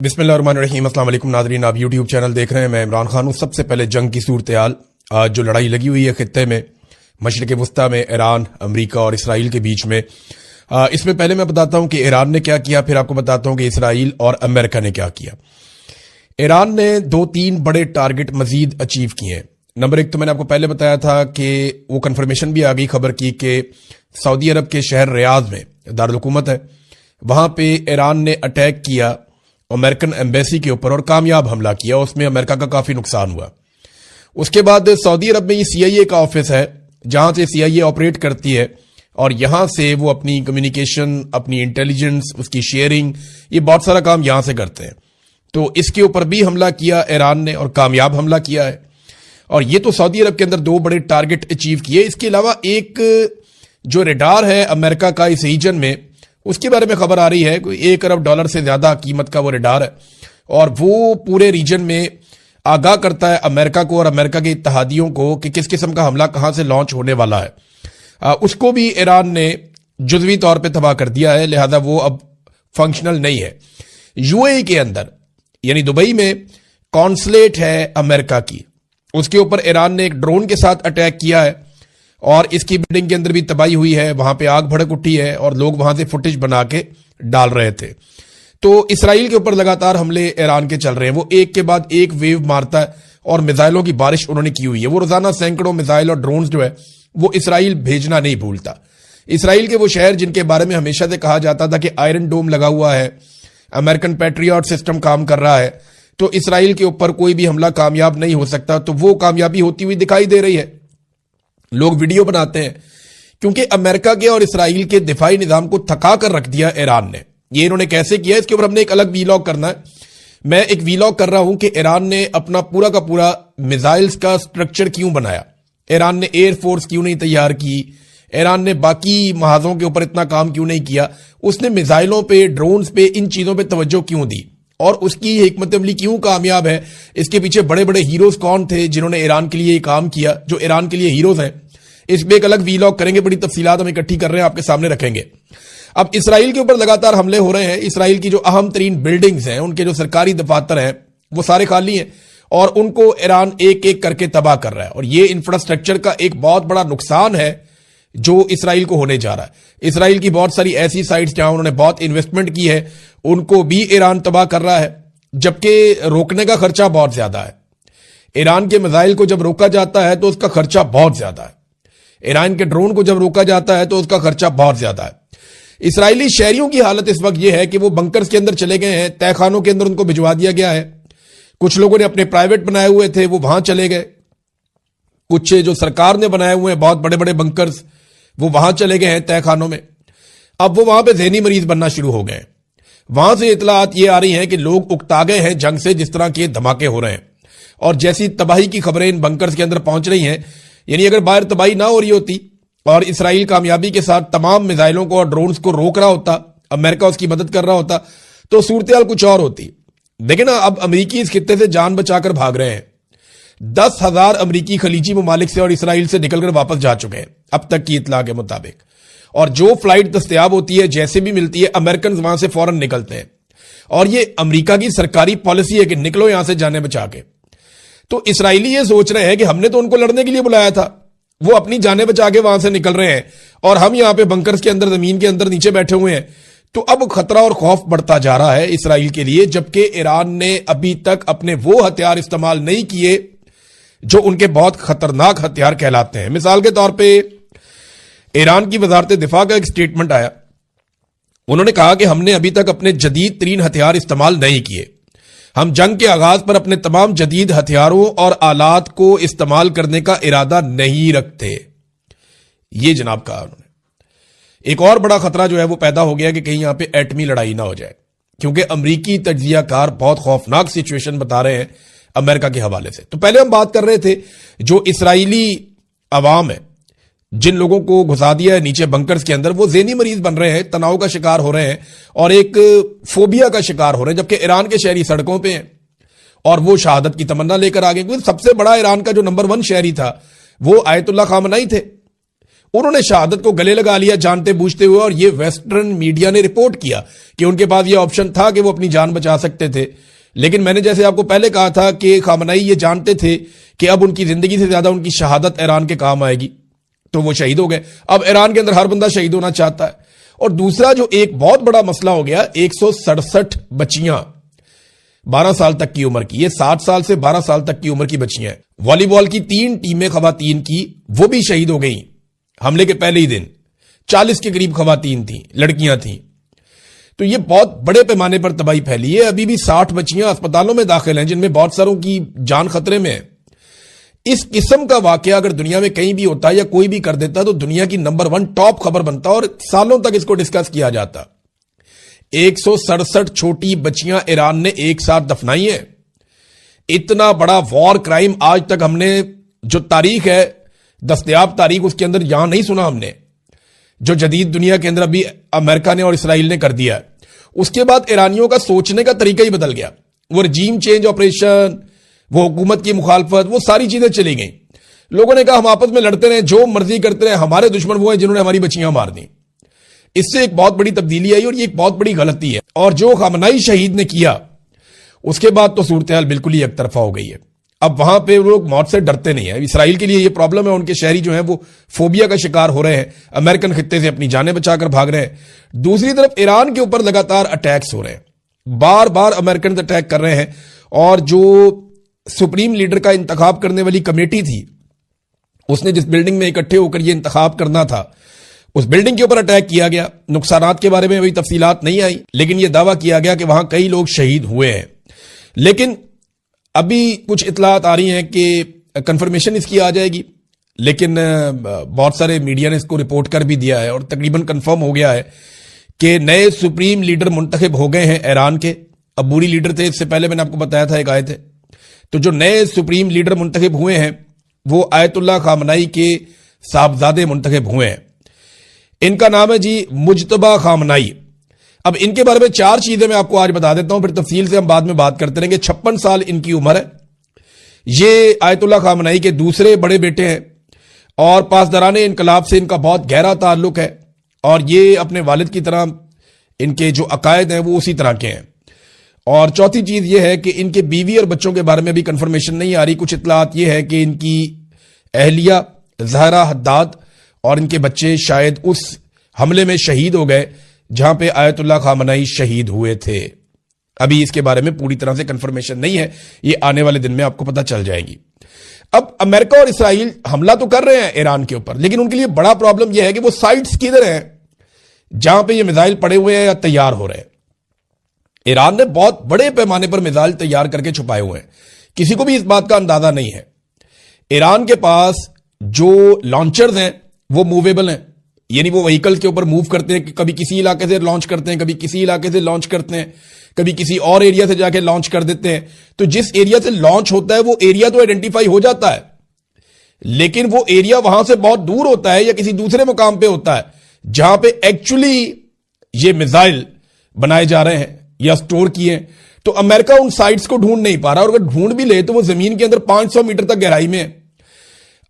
بسم اللہ الرحمن الرحیم۔ السلام علیکم ناظرین، آپ یوٹیوب چینل دیکھ رہے ہیں، میں عمران خان ہوں۔ سب سے پہلے جنگ کی صورتحال، آج جو لڑائی لگی ہوئی ہے خطے میں مشرق وسطیٰ میں ایران، امریکہ اور اسرائیل کے بیچ میں، اس میں پہلے میں بتاتا ہوں کہ ایران نے کیا کیا، پھر آپ کو بتاتا ہوں کہ اسرائیل اور امریکہ نے کیا کیا۔ ایران نے 2-3 بڑے ٹارگٹ مزید اچیو کیے ہیں۔ نمبر 1 تو میں نے آپ کو پہلے بتایا تھا کہ وہ کنفرمیشن بھی آ گئی خبر کی کہ سعودی عرب کے شہر ریاض میں دارالحکومت ہے، وہاں پہ ایران نے اٹیک کیا امریکن ایمبیسی کے اوپر اور کامیاب حملہ کیا، اس میں امریکہ کا کافی نقصان ہوا۔ اس کے بعد سعودی عرب میں یہ سی آئی اے کا آفس ہے جہاں سے سی آئی اے آپریٹ کرتی ہے، اور یہاں سے وہ اپنی کمیونیکیشن، اپنی انٹیلیجنس، اس کی شیئرنگ، یہ بہت سارا کام یہاں سے کرتے ہیں۔ تو اس کے اوپر بھی حملہ کیا ایران نے اور کامیاب حملہ کیا ہے، اور یہ تو سعودی عرب کے اندر 2 بڑے ٹارگٹ اچیو کیے۔ اس کے علاوہ ایک جو ریڈار ہے امریکہ کا اس ریجن میں، اس کے بارے میں خبر آ رہی ہے کوئی $1 ارب سے زیادہ قیمت کا وہ ریڈار ہے، اور وہ پورے ریجن میں آگاہ کرتا ہے امریکہ کو اور امریکہ کے اتحادیوں کو کہ کس قسم کا حملہ کہاں سے لانچ ہونے والا ہے۔ اس کو بھی ایران نے جزوی طور پہ تباہ کر دیا ہے، لہذا وہ اب فنکشنل نہیں ہے۔ یو اے ای کے اندر یعنی دبئی میں کونسلیٹ ہے امریکہ کی، اس کے اوپر ایران نے ایک ڈرون کے ساتھ اٹیک کیا ہے، اور اس کی بلڈنگ کے اندر بھی تباہی ہوئی ہے، وہاں پہ آگ بھڑک اٹھی ہے اور لوگ وہاں سے فوٹیج بنا کے ڈال رہے تھے۔ تو اسرائیل کے اوپر لگاتار حملے ایران کے چل رہے ہیں، وہ ایک کے بعد ایک ویو مارتا ہے اور میزائلوں کی بارش انہوں نے کی ہوئی ہے۔ وہ روزانہ سینکڑوں میزائل اور ڈرونز جو ہے وہ اسرائیل بھیجنا نہیں بھولتا۔ اسرائیل کے وہ شہر جن کے بارے میں ہمیشہ سے کہا جاتا تھا کہ آئرن ڈوم لگا ہوا ہے، امریکن پیٹریاٹ سسٹم کام کر رہا ہے، تو اسرائیل کے اوپر کوئی بھی حملہ کامیاب نہیں ہو سکتا، تو وہ کامیابی ہوتی ہوئی دکھائی دے رہی ہے۔ لوگ ویڈیو بناتے ہیں کیونکہ امریکہ کے اور اسرائیل کے دفاعی نظام کو تھکا کر رکھ دیا ایران نے۔ یہ انہوں نے کیسے کیا، اس کے اوپر ہم نے ایک الگ ویلاگ کرنا ہے۔ میں ایک ویلاگ کر رہا ہوں کہ ایران نے اپنا پورا کا پورا میزائلز کا سٹرکچر کیوں بنایا، ایران نے ایئر فورس کیوں نہیں تیار کی، ایران نے باقی محاذوں کے اوپر اتنا کام کیوں نہیں کیا، اس نے میزائلوں پہ، ڈرونز پہ، ان چیزوں پہ توجہ کیوں دی، اور اس کی حکمت عملی کیوں کامیاب ہے۔ اس کے پیچھے بڑے بڑے ہیروز کون تھے جنہوں نے ایران کے لیے یہ کام کیا، جو ایران کے لیے ہیروز ہیں، اس پہ ایک الگ ویلاگ کریں گے، بڑی تفصیلات ہم اکٹھی کر رہے ہیں، آپ کے سامنے رکھیں گے۔ اب اسرائیل کے اوپر لگاتار حملے ہو رہے ہیں، اسرائیل کی جو اہم ترین بلڈنگز ہیں، ان کے جو سرکاری دفاتر ہیں وہ سارے خالی ہیں، اور ان کو ایران ایک ایک کر کے تباہ کر رہا ہے، اور یہ انفراسٹرکچر کا ایک بہت بڑا نقصان ہے جو اسرائیل کو ہونے جا رہا ہے۔ اسرائیل کی بہت ساری ایسی سائٹس جہاں انہوں نے بہت انویسٹمنٹ کی ہے، ان کو بھی ایران تباہ کر رہا ہے، جبکہ روکنے کا خرچہ بہت زیادہ ہے۔ ایران کے میزائل کو جب روکا جاتا ہے تو اس کا خرچہ بہت زیادہ ہے، ایران کے ڈرون کو جب روکا جاتا ہے تو اس کا خرچہ بہت زیادہ ہے۔ اسرائیلی شہریوں کی حالت اس وقت یہ ہے کہ وہ بنکرز کے اندر چلے گئے ہیں، تہہ خانوں کے اندر ان کو بھجوا دیا گیا ہے۔ کچھ لوگوں نے اپنے پرائیویٹ بنائے ہوئے تھے، وہ وہاں چلے گئے، کچھ جو سرکار نے بنائے ہوئے ہیں بہت بڑے بڑے بنکرز، وہ وہاں چلے گئے ہیں تہہ خانوں میں۔ اب وہ وہاں پہ ذہنی مریض بننا شروع ہو گئے ہیں۔ وہاں سے اطلاعات یہ آ رہی ہیں کہ لوگ اکتا گئے ہیں جنگ سے، جس طرح کے دھماکے ہو رہے ہیں، اور جیسی تباہی کی خبریں ان بنکرز کے اندر پہنچ رہی ہیں، یعنی اگر باہر تباہی نہ ہو رہی ہوتی اور اسرائیل کامیابی کے ساتھ تمام میزائلوں کو اور ڈرونز کو روک رہا ہوتا، امریکہ اس کی مدد کر رہا ہوتا، تو صورتحال کچھ اور ہوتی۔ دیکھیں نا، اب امریکی اس خطے سے جان بچا کر بھاگ رہے ہیں۔ 10,000 امریکی خلیجی ممالک سے اور اسرائیل سے نکل کر واپس جا چکے ہیں اب تک کی اطلاع کے مطابق، اور جو فلائٹ دستیاب ہوتی ہے، جیسے بھی ملتی ہے، امریکنز وہاں سے فوراً نکلتے ہیں، اور یہ امریکہ کی سرکاری پالیسی ہے کہ نکلو یہاں سے جانے بچا کے۔ تو اسرائیلی یہ سوچ رہے ہیں کہ ہم نے تو ان کو لڑنے کے لیے بلایا تھا، وہ اپنی جانیں بچا کے وہاں سے نکل رہے ہیں، اور ہم یہاں پہ بنکرز کے اندر، زمین کے اندر نیچے بیٹھے ہوئے ہیں۔ تو اب خطرہ اور خوف بڑھتا جا رہا ہے اسرائیل کے لیے، جبکہ ایران نے ابھی تک اپنے وہ ہتھیار استعمال نہیں کیے جو ان کے بہت خطرناک ہتھیار کہلاتے ہیں۔ مثال کے طور پہ ایران کی وزارت دفاع کا ایک سٹیٹمنٹ آیا، انہوں نے کہا کہ ہم نے ابھی تک اپنے جدید ترین ہتھیار استعمال نہیں کیے، ہم جنگ کے آغاز پر اپنے تمام جدید ہتھیاروں اور آلات کو استعمال کرنے کا ارادہ نہیں رکھتے، یہ جناب کہا انہوں نے۔ ایک اور بڑا خطرہ جو ہے وہ پیدا ہو گیا کہ کہیں یہاں پہ ایٹمی لڑائی نہ ہو جائے، کیونکہ امریکی تجزیہ کار بہت خوفناک سچویشن بتا رہے ہیں امریکہ کے حوالے سے۔ تو پہلے ہم بات کر رہے تھے جو اسرائیلی عوام ہے، جن لوگوں کو گھسا دیا ہے نیچے بنکرز کے اندر، وہ ذہنی مریض بن رہے ہیں، تناؤ کا شکار ہو رہے ہیں، اور ایک فوبیا کا شکار ہو رہے ہیں، جبکہ ایران کے شہری سڑکوں پہ ہیں اور وہ شہادت کی تمنا لے کر آگے۔ کیونکہ سب سے بڑا ایران کا جو نمبر 1 شہری تھا وہ آیت اللہ خامنائی تھے، انہوں نے شہادت کو گلے لگا لیا جانتے بوجھتے ہوئے، اور یہ ویسٹرن میڈیا نے رپورٹ کیا کہ ان کے پاس یہ آپشن تھا کہ وہ اپنی جان بچا سکتے تھے. لیکن میں نے جیسے آپ کو پہلے کہا تھا کہ خامنائی یہ جانتے تھے کہ اب ان کی زندگی سے زیادہ ان کی شہادت ایران کے کام آئے گی، تو وہ شہید ہو گئے. اب ایران کے اندر ہر بندہ شہید ہونا چاہتا ہے. اور دوسرا جو ایک بہت بڑا مسئلہ ہو گیا، 167 بچیاں 12 سال تک کی عمر کی، یہ 7 سال سے 12 سال تک کی عمر کی بچیاں ہیں. والی بال کی 3 ٹیمیں خواتین کی وہ بھی شہید ہو گئیں حملے کے پہلے ہی دن. 40 کے قریب خواتین تھیں، لڑکیاں تھیں. تو یہ بہت بڑے پیمانے پر تباہی پھیلی ہے. ابھی بھی 60 بچیاں اسپتالوں میں داخل ہیں جن میں بہت ساروں کی جان خطرے میں ہے. اس قسم کا واقعہ اگر دنیا میں کہیں بھی ہوتا یا کوئی بھی کر دیتا تو دنیا کی نمبر 1 ٹاپ خبر بنتا اور سالوں تک اس کو ڈسکس کیا جاتا. 167 چھوٹی بچیاں ایران نے ایک ساتھ دفنائی ہیں. اتنا بڑا وار کرائم آج تک ہم نے جو تاریخ ہے، دستیاب تاریخ، اس کے اندر یہاں نہیں سنا ہم نے، جو جدید دنیا کے اندر ابھی امریکہ نے اور اسرائیل نے کر دیا. اس کے بعد ایرانیوں کا سوچنے کا طریقہ ہی بدل گیا. وہ رجیم چینج آپریشن، وہ حکومت کی مخالفت، وہ ساری چیزیں چلی گئیں. لوگوں نے کہا ہم آپس میں لڑتے رہے، جو مرضی کرتے رہے، ہمارے دشمن وہ ہیں جنہوں نے ہماری بچیاں مار دیں. اس سے ایک بہت بڑی تبدیلی آئی اور یہ ایک بہت بڑی غلطی ہے. اور جو خامنائی شہید نے کیا اس کے بعد تو صورتحال بالکل ہی ایک طرفہ ہو گئی ہے. اب وہاں پہ لوگ موت سے ڈرتے نہیں ہیں. اسرائیل کے لیے یہ پرابلم ہے، ان کے شہری جو ہیں وہ فوبیا کا شکار ہو رہے ہیں، امریکن خطے سے اپنی جانیں بچا کر بھاگ رہے ہیں. دوسری طرف ایران کے اوپر لگاتار اٹیکس ہو رہے ہیں، بار بار امریکن اٹیک کر رہے ہیں. اور جو سپریم لیڈر کا انتخاب کرنے والی کمیٹی تھی، اس نے جس بلڈنگ میں اکٹھے ہو کر یہ انتخاب کرنا تھا، اس بلڈنگ کے اوپر اٹیک کیا گیا. نقصانات کے بارے میں ابھی تفصیلات نہیں آئی، لیکن یہ دعویٰ کیا گیا کہ وہاں کئی لوگ شہید ہوئے ہیں. لیکن ابھی کچھ اطلاعات آ رہی ہیں کہ کنفرمیشن اس کی آ جائے گی، لیکن بہت سارے میڈیا نے اس کو رپورٹ کر بھی دیا ہے اور تقریباً کنفرم ہو گیا ہے کہ نئے سپریم لیڈر منتخب ہو گئے ہیں ایران کے. عبوری لیڈر تھے، اس سے پہلے میں نے آپ کو بتایا تھا ایک آئے تھے. تو جو نئے سپریم لیڈر منتخب ہوئے ہیں وہ آیت اللہ خامنائی کے صاحبزادے منتخب ہوئے ہیں. ان کا نام ہے جی مجتبی خامنائی. اب ان کے بارے میں 4 چیزیں میں آپ کو آج بتا دیتا ہوں، پھر تفصیل سے ہم بعد میں بات کرتے رہیں گے. 56 سال ان کی عمر ہے. یہ آیت اللہ خامنائی کے دوسرے بڑے بیٹے ہیں اور پاسداران انقلاب سے ان کا بہت گہرا تعلق ہے، اور یہ اپنے والد کی طرح ان کے جو عقائد ہیں وہ اسی طرح کے ہیں. اور چوتھی چیز یہ ہے کہ ان کے بیوی اور بچوں کے بارے میں بھی کنفرمیشن نہیں آ رہی. کچھ اطلاعات یہ ہے کہ ان کی اہلیہ زہرا حداد اور ان کے بچے شاید اس حملے میں شہید ہو گئے جہاں پہ آیت اللہ خامنائی شہید ہوئے تھے. ابھی اس کے بارے میں پوری طرح سے کنفرمیشن نہیں ہے، یہ آنے والے دن میں آپ کو پتہ چل جائے گی. اب امریکہ اور اسرائیل حملہ تو کر رہے ہیں ایران کے اوپر، لیکن ان کے لیے بڑا پرابلم یہ ہے کہ وہ سائٹس کدھر ہیں جہاں پہ یہ میزائل پڑے ہوئے ہیں یا تیار ہو رہے ہیں. ایران نے بہت بڑے پیمانے پر میزائل تیار کر کے چھپائے ہوئے ہیں، کسی کو بھی اس بات کا اندازہ نہیں ہے. ایران کے پاس جو لانچرز ہیں وہ موویبل ہیں، یعنی وہ وہیکل کے اوپر موو کرتے ہیں، کہ کبھی کسی علاقے سے لانچ کرتے ہیں، کبھی کسی علاقے سے لانچ کرتے ہیں، کبھی کسی اور ایریا سے جا کے لانچ کر دیتے ہیں. تو جس ایریا سے لانچ ہوتا ہے وہ ایریا تو آئیڈینٹیفائی ہو جاتا ہے، لیکن وہ ایریا وہاں سے بہت دور ہوتا ہے یا کسی دوسرے مقام پہ ہوتا ہے جہاں پہ ایکچولی یہ میزائل بنائے جا رہے ہیں یا سٹور کیے ہیں. تو امریکہ ان سائٹس کو ڈھونڈ نہیں پا رہا، اور اگر ڈھونڈ بھی لے تو وہ زمین کے اندر 500 میٹر تک گہرائی میں ہے.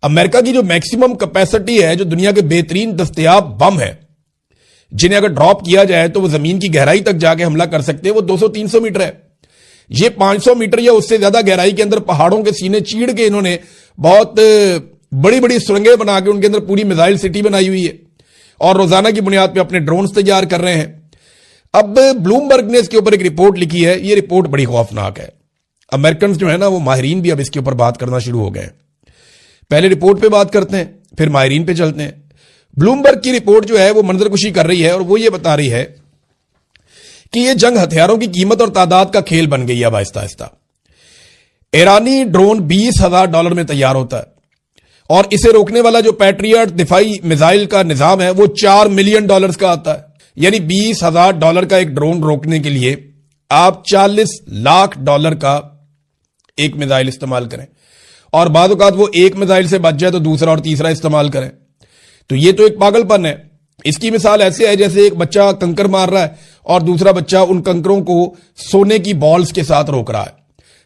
امریکہ کی جو میکسیمم کیپیسٹی ہے، جو دنیا کے بہترین دستیاب بم ہے جنہیں اگر ڈراپ کیا جائے تو وہ زمین کی گہرائی تک جا کے حملہ کر سکتے ہیں، وہ 200-300 میٹر ہے. یہ 500 میٹر یا اس سے زیادہ گہرائی کے اندر پہاڑوں کے سینے چیڑ کے انہوں نے بہت بڑی بڑی سرنگیں بنا کے ان کے اندر پوری میزائل سٹی بنائی ہوئی ہے، اور روزانہ کی بنیاد پہ اپنے ڈرونز تیار کر رہے ہیں. اب بلومبرگ نے اس کے اوپر ایک رپورٹ لکھی ہے، یہ رپورٹ بڑی خوفناک ہے. امریکنز جو ہے نا وہ ماہرین بھی اب اس کے اوپر بات کرنا شروع ہو گئے ہیں. پہلے رپورٹ پہ بات کرتے ہیں پھر ماہرین پہ چلتے ہیں. بلومبرگ کی رپورٹ جو ہے وہ منظر کشی کر رہی ہے، اور وہ یہ بتا رہی ہے کہ یہ جنگ ہتھیاروں کی قیمت اور تعداد کا کھیل بن گئی ہے. اب آہستہ آہستہ ایرانی ڈرون $20,000 میں تیار ہوتا ہے، اور اسے روکنے والا جو پیٹریٹ دفاعی میزائل کا نظام ہے وہ $4 ملین کا آتا ہے. یعنی $20,000 کا ایک ڈرون روکنے کے لیے آپ $40 لاکھ کا ایک میزائل استعمال کریں، اور بعض اوقات وہ ایک میزائل سے بچ جائے تو دوسرا اور تیسرا استعمال کریں. تو یہ تو ایک پاگل پن ہے. اس کی مثال ایسے ہے جیسے ایک بچہ کنکر مار رہا ہے اور دوسرا بچہ ان کنکروں کو سونے کی بالز کے ساتھ روک رہا ہے.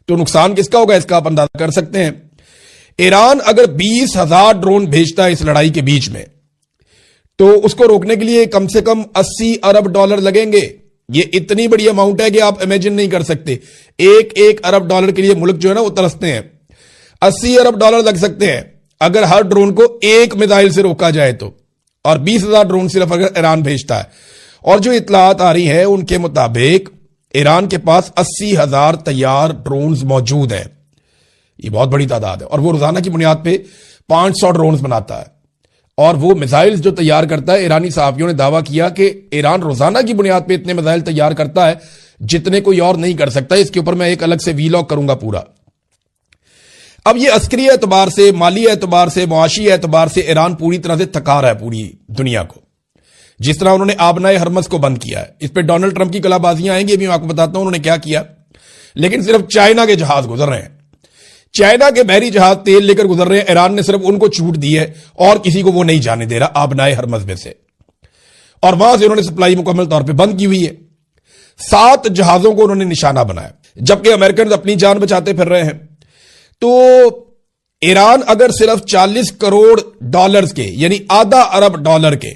تو نقصان کس کا ہوگا اس کا آپ اندازہ کر سکتے ہیں. ایران اگر 20,000 ڈرون بھیجتا ہے اس لڑائی کے بیچ میں تو اس کو روکنے کے لیے کم سے کم 80 ارب ڈالر لگیں گے. یہ اتنی بڑی اماؤنٹ ہے کہ آپ امیجن نہیں کر سکتے. ایک ارب ڈالر کے لیے ملک جو ہے نا وہ ترستے ہیں. 80 ارب ڈالر لگ سکتے ہیں اگر ہر ڈرون کو ایک میزائل سے روکا جائے تو, اور 20,000 ڈرون صرف اگر ایران بھیجتا ہے. اور جو اطلاعات آ رہی ہیں ان کے مطابق ایران کے پاس 80,000 تیار ڈرونز موجود ہیں. یہ بہت بڑی تعداد ہے, اور وہ روزانہ کی بنیاد پہ 500 ڈرونز بناتا ہے. اور وہ میزائلز جو تیار کرتا ہے, ایرانی صحافیوں نے دعویٰ کیا کہ ایران روزانہ کی بنیاد پہ اتنے میزائل تیار کرتا ہے جتنے کوئی اور نہیں کر سکتا. اس کے اوپر میں ایک الگ سے ویلاگ کروں گا پورا. اب یہ عسکری اعتبار سے, مالی اعتبار سے, معاشی اعتبار سے ایران پوری طرح سے تھکا رہا ہے پوری دنیا کو. جس طرح انہوں نے آبنائے ہرمز کو بند کیا ہے, اس پہ ڈونلڈ ٹرمپ کی کلا بازیاں آئیں گی, ابھی میں آپ کو بتاتا ہوں انہوں نے کیا کیا. لیکن صرف چائنا کے جہاز گزر رہے ہیں, چائنا کے بحری جہاز تیل لے کر گزر رہے ہیں. ایران نے صرف ان کو چھوٹ دی ہے اور کسی کو وہ نہیں جانے دے رہا آبنائے ہرمز میں سے, اور وہاں سے انہوں نے سپلائی مکمل طور پہ بند کی ہوئی ہے. 7 جہازوں کو انہوں نے نشانہ بنایا, جبکہ امریکن اپنی جان بچاتے پھر رہے ہیں. تو ایران اگر صرف 40 کروڑ ڈالرز کے, یعنی آدھا ارب ڈالر کے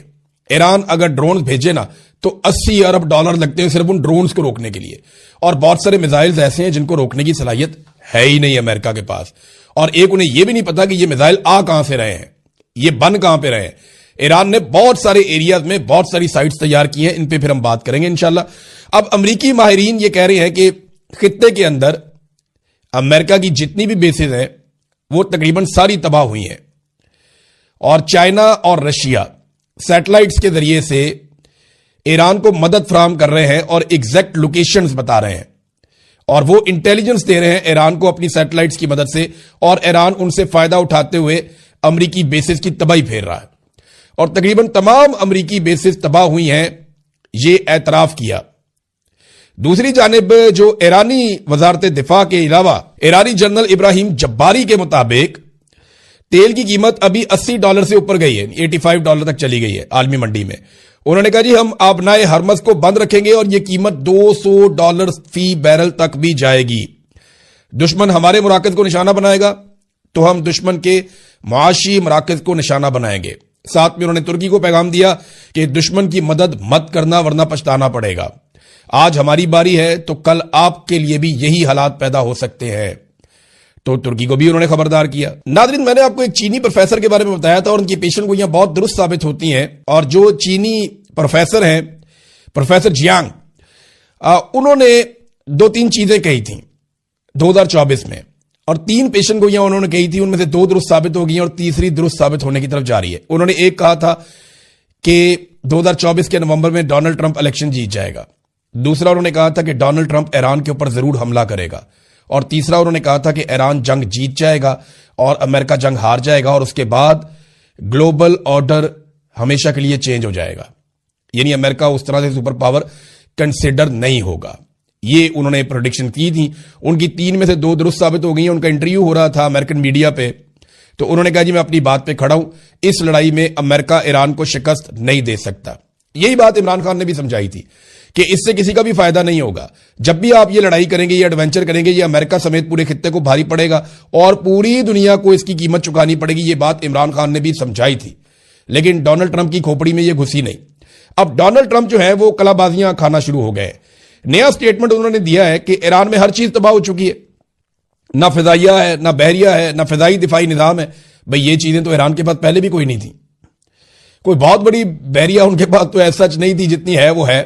ایران اگر ڈرونز بھیجے نا, تو 80 ارب ڈالر لگتے ہیں صرف ان ڈرونز کو روکنے کے لیے. اور بہت سارے میزائلز ایسے ہیں جن کو روکنے کی صلاحیت ہے ہی نہیں امریکہ کے پاس, اور ایک انہیں یہ بھی نہیں پتا کہ یہ میزائل آ کہاں سے رہے ہیں, یہ بن کہاں پہ رہے ہیں. ایران نے بہت سارے ایریاز میں بہت ساری سائٹس تیار کی ہیں, ان پہ پھر ہم بات کریں گے انشاءاللہ. اب امریکی ماہرین یہ کہہ رہے ہیں کہ خطے کے اندر امریکہ کی جتنی بھی بیسز ہیں وہ تقریباً ساری تباہ ہوئی ہیں, اور چائنا اور رشیا سیٹلائٹس کے ذریعے سے ایران کو مدد فراہم کر رہے ہیں اور ایگزیکٹ لوکیشنز بتا رہے ہیں, اور وہ انٹیلیجنس دے رہے ہیں ایران کو اپنی سیٹلائٹس کی مدد سے, اور ایران ان سے فائدہ اٹھاتے ہوئے امریکی بیسز کی تباہی پھیر رہا ہے. اور تقریباً تمام امریکی بیسز تباہ ہوئی ہیں, یہ اعتراف کیا. دوسری جانب جو ایرانی وزارت دفاع کے علاوہ ایرانی جنرل ابراہیم جباری کے مطابق تیل کی قیمت ابھی $80 سے اوپر گئی ہے, $85 تک چلی گئی ہے عالمی منڈی میں. انہوں نے کہا جی ہم آبنائے ہرمز کو بند رکھیں گے اور یہ قیمت $200 فی بیرل تک بھی جائے گی. دشمن ہمارے مراکز کو نشانہ بنائے گا تو ہم دشمن کے معاشی مراکز کو نشانہ بنائیں گے. ساتھ میں انہوں نے ترکی کو پیغام دیا کہ دشمن کی مدد مت کرنا ورنہ پچھتانا پڑے گا. آج ہماری باری ہے تو کل آپ کے لیے بھی یہی حالات پیدا ہو سکتے ہیں. تو ترکی کو بھی انہوں نے خبردار کیا. ناظرین, میں نے آپ کو ایک چینی پروفیسر کے بارے میں بتایا تھا اور ان کی پیشن گوئیاں بہت درست ثابت ہوتی ہیں. اور جو چینی پروفیسر ہیں, پروفیسر جیانگ, انہوں نے 2-3 چیزیں کہی تھیں 2024 میں, اور 3 پیشن گوئیاں انہوں نے کہی تھی, ان میں سے 2 درست ثابت ہو گئی ہیں اور تیسری درست ثابت ہونے کی طرف جا رہی ہے. انہوں نے ایک کہا تھا کہ 2024 کے نومبر میں ڈونلڈ ٹرمپ الیکشن جیت جائے گا. دوسرا انہوں نے کہا تھا کہ ڈونلڈ ٹرمپ ایران کے اوپر ضرور حملہ کرے گا. اور تیسرا انہوں نے کہا تھا کہ ایران جنگ جیت جائے گا اور امریکہ جنگ ہار جائے گا, اور اس کے بعد گلوبل آرڈر ہمیشہ کے لیے چینج ہو جائے گا, یعنی امریکہ اس طرح سے سپر پاور کنسیڈر نہیں ہوگا. یہ انہوں نے پریڈکشن کی تھی. ان کی 3 میں سے 2 درست ثابت ہو گئی ہیں. ان کا انٹرویو ہو رہا تھا امریکن میڈیا پہ, تو انہوں نے کہا جی میں اپنی بات پہ کھڑا ہوں, اس لڑائی میں امریکہ ایران کو شکست نہیں دے سکتا. یہی بات عمران خان نے بھی سمجھائی تھی کہ اس سے کسی کا بھی فائدہ نہیں ہوگا. جب بھی آپ یہ لڑائی کریں گے, یہ ایڈونچر کریں گے, یہ امریکہ سمیت پورے خطے کو بھاری پڑے گا اور پوری دنیا کو اس کی قیمت چکانی پڑے گی. یہ بات عمران خان نے بھی سمجھائی تھی, لیکن ڈونلڈ ٹرمپ کی کھوپڑی میں یہ گھسی نہیں. اب ڈونلڈ ٹرمپ جو ہے وہ کلا بازیاں کھانا شروع ہو گئے. نیا سٹیٹمنٹ انہوں نے دیا ہے کہ ایران میں ہر چیز تباہ ہو چکی ہے, نہ فضائیہ ہے, نہ بحریہ ہے, نہ فضائی دفاعی نظام ہے. بھئی یہ چیزیں تو ایران کے پاس پہلے بھی کوئی نہیں تھی. کوئی بہت بڑی بحریہ ان کے پاس تو ایسا سچ نہیں تھی جتنی ہے وہ ہے,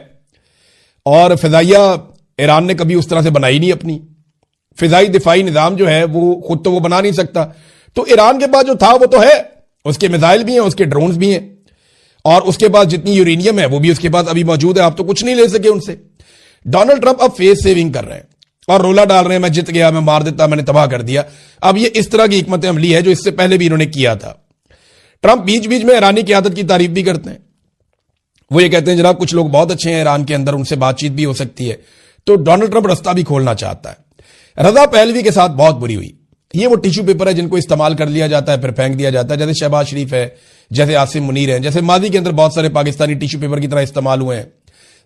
اور فضائیہ ایران نے کبھی اس طرح سے بنائی نہیں اپنی. فضائی دفاعی نظام جو ہے وہ خود تو وہ بنا نہیں سکتا, تو ایران کے پاس جو تھا وہ تو ہے, اس کے میزائل بھی ہیں, اس کے ڈرونز بھی ہیں, اور اس کے پاس جتنی یورینیم ہے وہ بھی اس کے پاس ابھی موجود ہے. آپ تو کچھ نہیں لے سکے ان سے. ڈونلڈ ٹرمپ اب فیس سیونگ کر رہے ہیں اور رولا ڈال رہے ہیں, میں جت گیا, میں مار دیتا, میں نے تباہ کر دیا. اب یہ اس طرح کی حکمت عملی ہے جو اس سے پہلے بھی انہوں نے کیا تھا. ٹرمپ بیچ بیچ میں ایرانی قیادت کی تعریف بھی کرتے ہیں. وہ یہ کہتے ہیں جناب کچھ لوگ بہت اچھے ہیں ایران کے اندر, ان سے بات چیت بھی ہو سکتی ہے. تو ڈونلڈ ٹرمپ رستہ بھی کھولنا چاہتا ہے. رضا پہلوی کے ساتھ بہت بری ہوئی. یہ وہ ٹیشو پیپر ہے جن کو استعمال کر لیا جاتا ہے پھر پھینک دیا جاتا ہے, جیسے شہباز شریف ہے, جیسے عاصم منیر ہیں, جیسے ماضی کے اندر بہت سارے پاکستانی ٹیشو پیپر کی طرح استعمال ہوئے ہیں.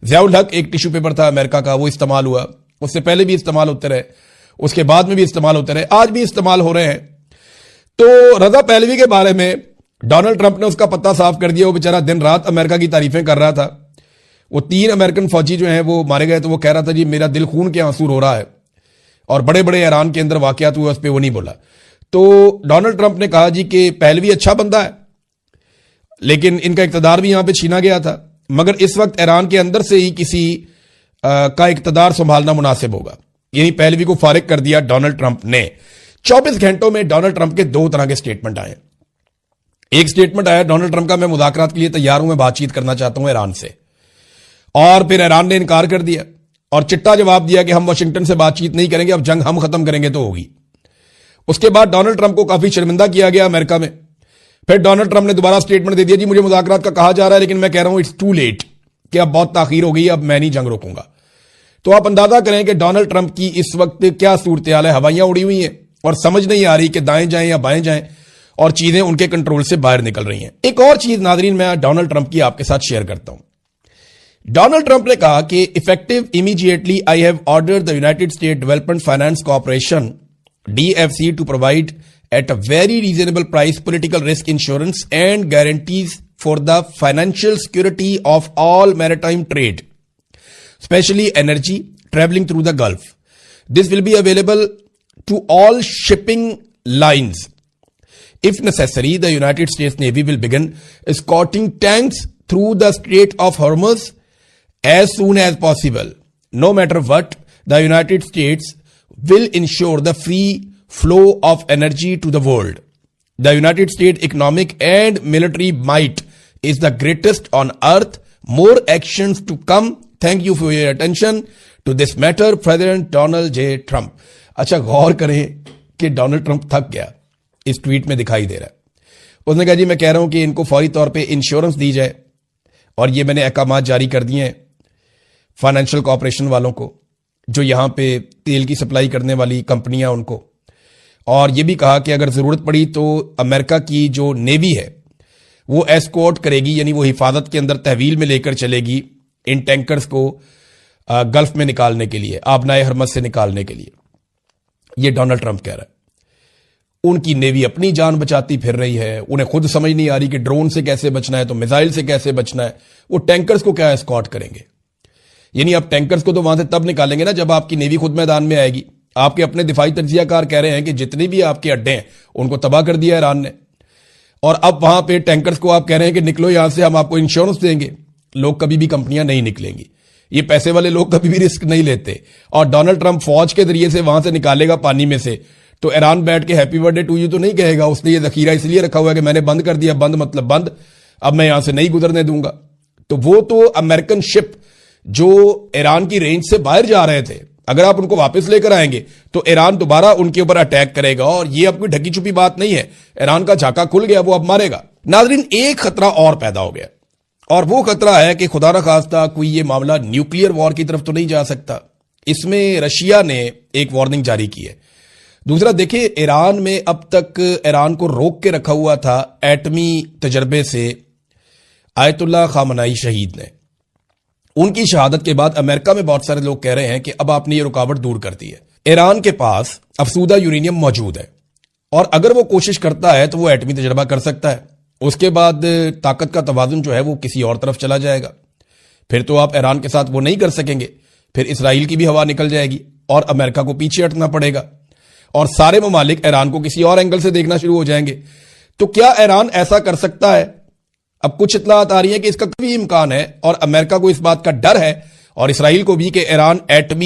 ضیاء الحق ایک ٹیشو پیپر تھا امریکہ کا, وہ استعمال ہوا, اس سے پہلے بھی استعمال ہوتے رہے, اس کے بعد میں بھی استعمال ہوتے رہے, آج بھی استعمال ہو رہے ہیں. تو رضا پہلوی کے بارے میں ڈونلڈ ٹرمپ نے اس کا پتہ صاف کر دیا. وہ بیچارہ دن رات امریکہ کی تعریفیں کر رہا تھا. وہ 3 امریکن فوجی جو ہیں وہ مارے گئے تو وہ کہہ رہا تھا جی میرا دل خون کے آنسو رو رہا ہے, اور بڑے بڑے ایران کے اندر واقعات ہوئے اس پہ وہ نہیں بولا. تو ڈونلڈ ٹرمپ نے کہا جی کہ پہلوی اچھا بندہ ہے لیکن ان کا اقتدار بھی یہاں پہ چھینا گیا تھا, مگر اس وقت ایران کے اندر سے ہی کسی کا اقتدار سنبھالنا مناسب ہوگا. یعنی پہلوی کو فارغ کر دیا ڈونلڈ ٹرمپ نے. 24 گھنٹوں میں ڈونلڈ ٹرمپ کے 2 طرح کے سٹیٹمنٹ آئے. ایک سٹیٹمنٹ آیا ڈونلڈ ٹرمپ کا, میں مذاکرات کے لیے تیار ہوں, میں بات چیت کرنا چاہتا ہوں ایران سے, اور پھر ایران نے انکار کر دیا اور چٹا جواب دیا کہ ہم واشنگٹن سے بات چیت نہیں کریں گے, اب جنگ ہم ختم کریں گے تو ہوگی. اس کے بعد ڈونلڈ ٹرمپ کو کافی شرمندہ کیا گیا امریکہ میں. پھر ڈونلڈ ٹرمپ نے دوبارہ سٹیٹمنٹ دے دیا جی مجھے مذاکرات کا کہا جا رہا ہے لیکن میں کہہ رہا ہوں اٹس ٹو لیٹ, کہ اب بہت تاخیر ہو گئی, اب میں نہیں جنگ روکوں گا. تو آپ اندازہ کریں کہ ڈونلڈ ٹرمپ کی اس وقت کیا صورتحال ہے. ہوائیاں اڑی ہوئی ہیں اور سمجھ نہیں آ رہی کہ دائیں جائیں یا بائیں جائیں, اور چیزیں ان کے کنٹرول سے باہر نکل رہی ہیں. ایک اور چیز ناظرین میں ڈونلڈ ٹرمپ کی آپ کے ساتھ شیئر کرتا ہوں. ڈونلڈ ٹرمپ نے کہا کہ effective immediately I have ordered the United state development finance corporation DFC to provide at a very reasonable price political risk insurance and guarantees for the financial security of all maritime trade, especially energy traveling through the Gulf. This will be available to all shipping lines. If necessary, the United States Navy will begin escorting tanks through the Strait of Hormuz as soon as possible. No matter what, the United States will ensure the free flow of energy to the world. The United States economic and military might is the greatest on earth. More actions to come. Thank you for your attention to this matter, President Donald J. Trump. اچھا غور کریں کہ Donald Trump تھک گیا, اس tweet میں دکھائی دے رہا ہے. اس نے کہا جی میں کہہ رہا ہوں کہ ان کو فوری طور پہ انشورنس دی جائے, اور یہ میں نے احکامات جاری کر دیے ہیں فائنینشیل کارپوریشن والوں کو, جو یہاں پہ تیل کی سپلائی کرنے والی کمپنیاں ان کو, اور یہ بھی کہا کہ اگر ضرورت پڑی تو امریکہ کی جو نیوی ہے وہ ایسکورٹ کرے گی, یعنی وہ حفاظت کے اندر تحویل میں لے کر چلے گی ان ٹینکرز کو گلف میں نکالنے کے لیے, آبنائے ہرمز سے نکالنے کے لیے. یہ ڈونلڈ ٹرمپ کہہ رہا ہے. ان کی نیوی اپنی جان بچاتی پھر رہی ہے, انہیں خود سمجھ نہیں آ رہی کہ ڈرون سے کیسے بچنا ہے تو میزائل سے کیسے بچنا ہے. وہ ٹینکرز کو کیا ایسکورٹ کریں گے؟ یعنی آپ ٹینکرز کو تو وہاں سے تب نکالیں گے نا جب آپ کی نیوی خود میدان میں آئے گی. آپ کے اپنے دفاعی تجزیہ کار کہہ رہے ہیں کہ جتنے بھی آپ کے اڈے ہیں ان کو تباہ کر دیا ایران نے, اور اب وہاں پہ ٹینکرز کو آپ کہہ رہے ہیں کہ نکلو یہاں سے, ہم آپ کو انشورنس دیں گے. لوگ کبھی بھی کمپنیاں نہیں نکلیں گی, یہ پیسے والے لوگ کبھی بھی رسک نہیں لیتے. اور ڈونلڈ ٹرمپ فوج کے ذریعے سے وہاں سے نکالے گا پانی میں سے, تو ایران بیٹھ کے ہیپی برتھ ڈے ٹو یو تو نہیں کہے گا. اس نے یہ ذخیرہ اس لیے رکھا ہوا ہے کہ میں نے بند کر دیا, بند مطلب بند, اب میں یہاں سے نہیں گزرنے دوں گا. تو وہ تو امریکن شپ جو ایران کی رینج سے باہر جا رہے تھے, اگر آپ ان کو واپس لے کر آئیں گے تو ایران دوبارہ ان کے اوپر اٹیک کرے گا, اور یہ اب کوئی ڈھکی چھپی بات نہیں ہے. ایران کا جھاکا کھل گیا, وہ اب مارے گا. ناظرین ایک خطرہ اور پیدا ہو گیا, اور وہ خطرہ ہے کہ خدا نخواستہ کوئی یہ معاملہ نیوکلیئر وار کی طرف تو نہیں جا سکتا. اس میں رشیا نے ایک وارننگ جاری کی ہے. دوسرا دیکھیں, ایران میں اب تک ایران کو روک کے رکھا ہوا تھا ایٹمی تجربے سے آیت اللہ خامنائی شہید نے. ان کی شہادت کے بعد امریکہ میں بہت سارے لوگ کہہ رہے ہیں کہ اب آپ نے یہ رکاوٹ دور کر دی ہے. ایران کے پاس افسودہ یورینیم موجود ہے, اور اگر وہ کوشش کرتا ہے تو وہ ایٹمی تجربہ کر سکتا ہے. اس کے بعد طاقت کا توازن جو ہے وہ کسی اور طرف چلا جائے گا. پھر تو آپ ایران کے ساتھ وہ نہیں کر سکیں گے, پھر اسرائیل کی بھی ہوا نکل جائے گی اور امریکہ کو پیچھے ہٹنا پڑے گا, اور سارے ممالک ایران کو کسی اور اینگل سے دیکھنا شروع ہو جائیں گے. تو کیا ایران ایسا کر سکتا ہے؟ اب کچھ اطلاعات آ رہی ہیں کہ اس کا بھی امکان ہے, اور امریکہ کو اس بات کا ڈر ہے اور اسرائیل کو بھی کہ ایران ایٹمی